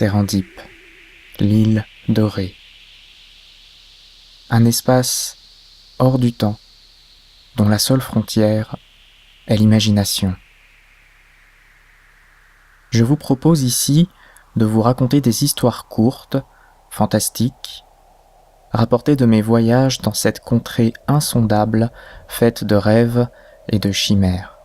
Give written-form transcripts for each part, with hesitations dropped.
Serendip, l'île dorée. Un espace hors du temps, dont la seule frontière est l'imagination. Je vous propose ici de vous raconter des histoires courtes, fantastiques, rapportées de mes voyages dans cette contrée insondable, faite de rêves et de chimères.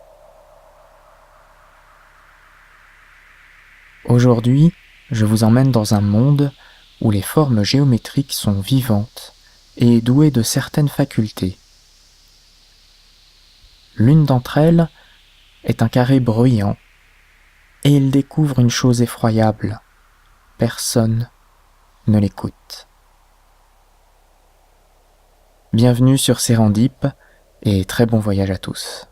Aujourd'hui, je vous emmène dans un monde où les formes géométriques sont vivantes et douées de certaines facultés. L'une d'entre elles est un carré bruyant, et il découvre une chose effroyable. Personne ne l'écoute. Bienvenue sur Serendip et très bon voyage à tous.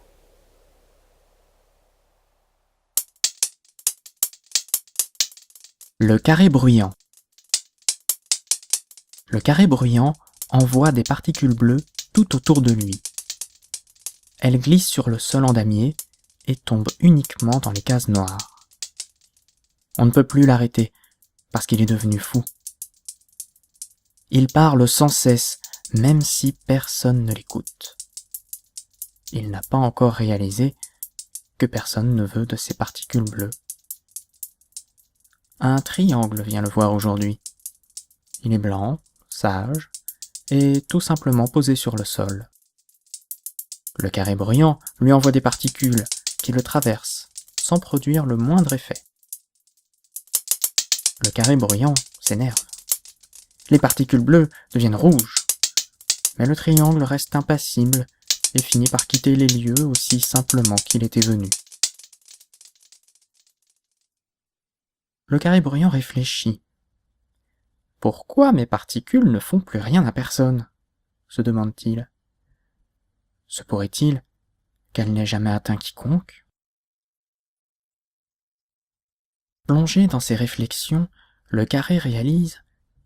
Le carré bruyant. Le carré bruyant envoie des particules bleues tout autour de lui. Elles glissent sur le sol en damier et tombent uniquement dans les cases noires. On ne peut plus l'arrêter parce qu'il est devenu fou. Il parle sans cesse, même si personne ne l'écoute. Il n'a pas encore réalisé que personne ne veut de ces particules bleues. Un triangle vient le voir aujourd'hui. Il est blanc, sage, et tout simplement posé sur le sol. Le carré bruyant lui envoie des particules qui le traversent, sans produire le moindre effet. Le carré bruyant s'énerve. Les particules bleues deviennent rouges, mais le triangle reste impassible et finit par quitter les lieux aussi simplement qu'il était venu. Le carré bruyant réfléchit. « Pourquoi mes particules ne font plus rien à personne ?» se demande-t-il. « Se pourrait-il qu'elles n'aient jamais atteint quiconque ?» Plongé dans ses réflexions, le carré réalise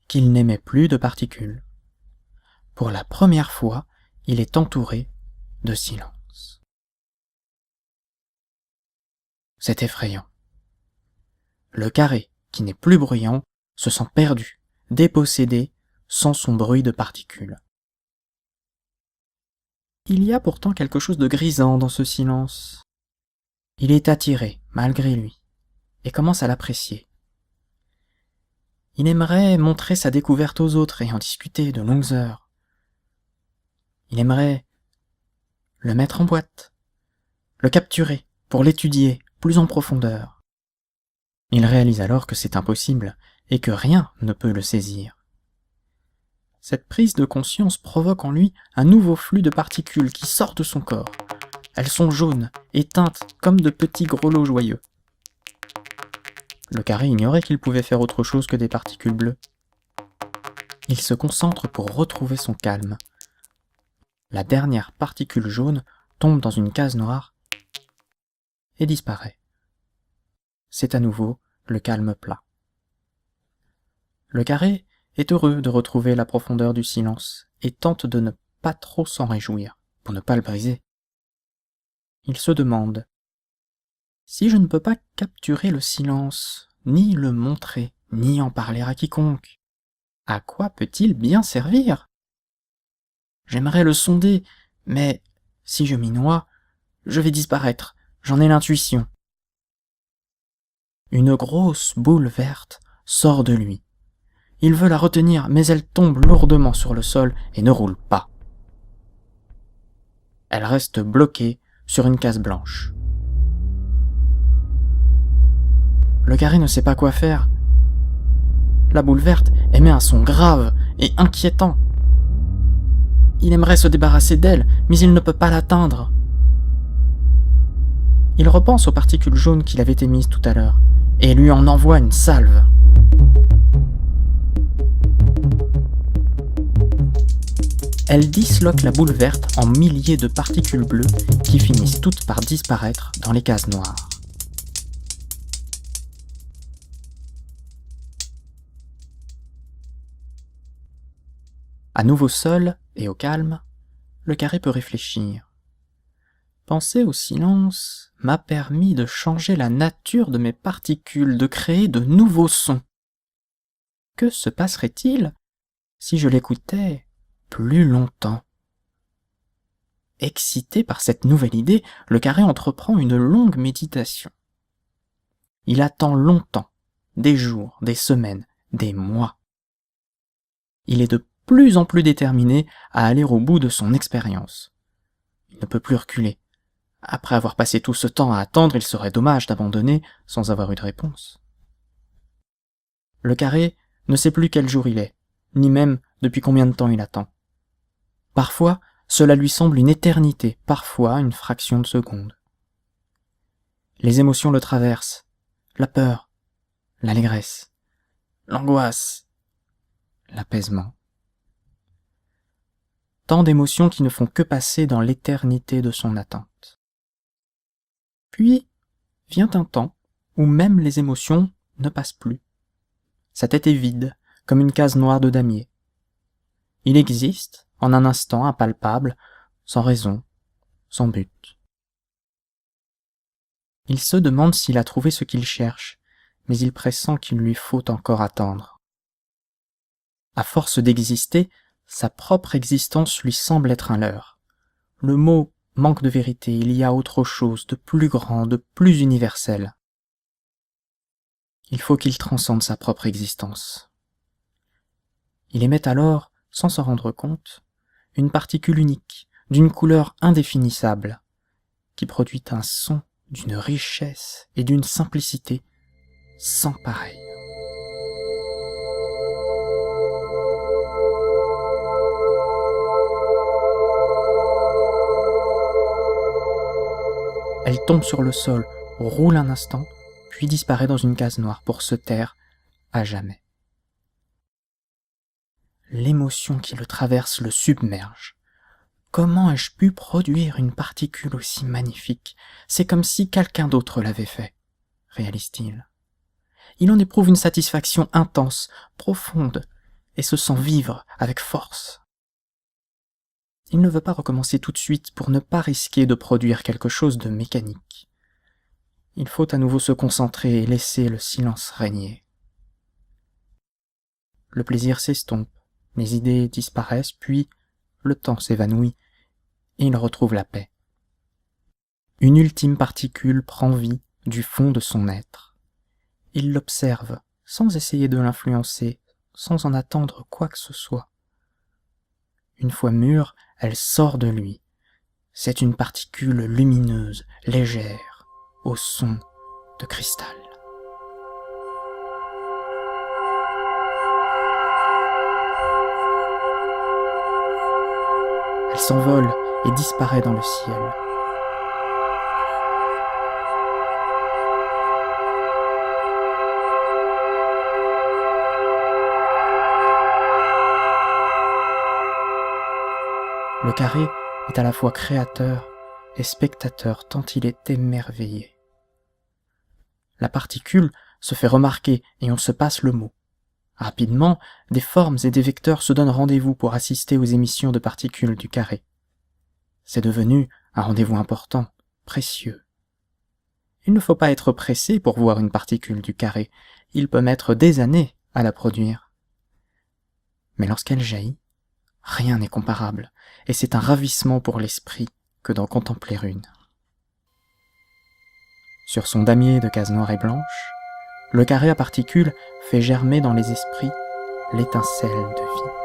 qu'il n'émet plus de particules. Pour la première fois, il est entouré de silence. C'est effrayant. Le carré, qui n'est plus bruyant, se sent perdu, dépossédé, sans son bruit de particules. Il y a pourtant quelque chose de grisant dans ce silence. Il est attiré, malgré lui, et commence à l'apprécier. Il aimerait montrer sa découverte aux autres et en discuter de longues heures. Il aimerait le mettre en boîte, le capturer pour l'étudier plus en profondeur. Il réalise alors que c'est impossible et que rien ne peut le saisir. Cette prise de conscience provoque en lui un nouveau flux de particules qui sortent de son corps. Elles sont jaunes et teintes comme de petits grelots joyeux. Le carré ignorait qu'il pouvait faire autre chose que des particules bleues. Il se concentre pour retrouver son calme. La dernière particule jaune tombe dans une case noire et disparaît. C'est à nouveau le calme plat. Le carré est heureux de retrouver la profondeur du silence et tente de ne pas trop s'en réjouir, pour ne pas le briser. Il se demande : si je ne peux pas capturer le silence, ni le montrer, ni en parler à quiconque, à quoi peut-il bien servir ? J'aimerais le sonder, mais si je m'y noie, je vais disparaître, j'en ai l'intuition. Une grosse boule verte sort de lui. Il veut la retenir, mais elle tombe lourdement sur le sol et ne roule pas. Elle reste bloquée sur une case blanche. Le carré ne sait pas quoi faire. La boule verte émet un son grave et inquiétant. Il aimerait se débarrasser d'elle, mais il ne peut pas l'atteindre. Il repense aux particules jaunes qu'il avait émises tout à l'heure et lui en envoie une salve. Elle disloque la boule verte en milliers de particules bleues qui finissent toutes par disparaître dans les cases noires. À nouveau seul et au calme, le carré peut réfléchir. Penser au silence m'a permis de changer la nature de mes particules, de créer de nouveaux sons. que se passerait-il si je l'écoutais plus longtemps ? Excité par cette nouvelle idée, le carré entreprend une longue méditation. Il attend longtemps, des jours, des semaines, des mois. Il est de plus en plus déterminé à aller au bout de son expérience. Il ne peut plus reculer. Après avoir passé tout ce temps à attendre, il serait dommage d'abandonner sans avoir eu de réponse. Le carré ne sait plus quel jour il est, ni même depuis combien de temps il attend. Parfois, cela lui semble une éternité, parfois une fraction de seconde. Les émotions le traversent, la peur, l'allégresse, l'angoisse, l'apaisement. Tant d'émotions qui ne font que passer dans l'éternité de son attente. Puis vient un temps où même les émotions ne passent plus. Sa tête est vide, comme une case noire de damier. Il existe, en un instant impalpable, sans raison, sans but. Il se demande s'il a trouvé ce qu'il cherche, mais il pressent qu'il lui faut encore attendre. À force d'exister, sa propre existence lui semble être un leurre. Le mot manque de vérité, il y a autre chose, de plus grand, de plus universel. Il faut qu'il transcende sa propre existence. Il émet alors, sans s'en rendre compte, une particule unique, d'une couleur indéfinissable, qui produit un son d'une richesse et d'une simplicité sans pareil. Elle tombe sur le sol, roule un instant, puis disparaît dans une case noire pour se taire à jamais. L'émotion qui le traverse le submerge. Comment ai-je pu produire une particule aussi magnifique ? C'est comme si quelqu'un d'autre l'avait fait, réalise-t-il. Il en éprouve une satisfaction intense, profonde, et se sent vivre avec force. Il ne veut pas recommencer tout de suite pour ne pas risquer de produire quelque chose de mécanique. Il faut à nouveau se concentrer et laisser le silence régner. Le plaisir s'estompe, les idées disparaissent, puis le temps s'évanouit et il retrouve la paix. Une ultime particule prend vie du fond de son être. Il l'observe sans essayer de l'influencer, sans en attendre quoi que ce soit. Une fois mûre, elle sort de lui. C'est une particule lumineuse, légère, au son de cristal. Elle s'envole et disparaît dans le ciel. Le carré est à la fois créateur et spectateur tant il est émerveillé. La particule se fait remarquer et on se passe le mot. Rapidement, des formes et des vecteurs se donnent rendez-vous pour assister aux émissions de particules du carré. C'est devenu un rendez-vous important, précieux. Il ne faut pas être pressé pour voir une particule du carré, il peut mettre des années à la produire. Mais lorsqu'elle jaillit, rien n'est comparable, et c'est un ravissement pour l'esprit que d'en contempler une. Sur son damier de cases noires et blanches, le carré à particules fait germer dans les esprits l'étincelle de vie.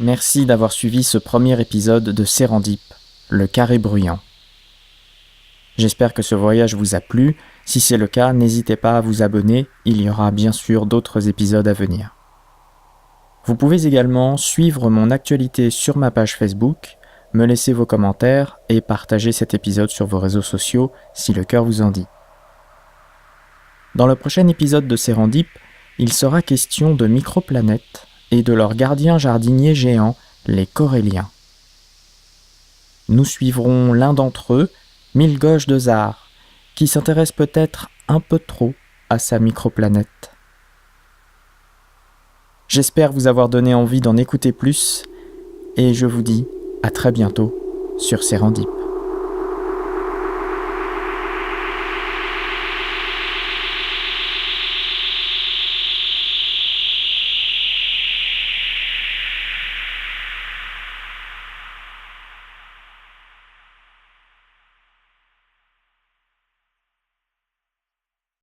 Merci d'avoir suivi ce premier épisode de Sérendip, le carré bruyant. J'espère que ce voyage vous a plu. Si c'est le cas, n'hésitez pas à vous abonner, il y aura bien sûr d'autres épisodes à venir. Vous pouvez également suivre mon actualité sur ma page Facebook, me laisser vos commentaires et partager cet épisode sur vos réseaux sociaux si le cœur vous en dit. Dans le prochain épisode de Sérendip, il sera question de microplanètes et de leurs gardiens jardiniers géants, les Coréliens. Nous suivrons l'un d'entre eux, Milgoche de Zar, qui s'intéresse peut-être un peu trop à sa microplanète. J'espère vous avoir donné envie d'en écouter plus, et je vous dis à très bientôt sur Sérendip.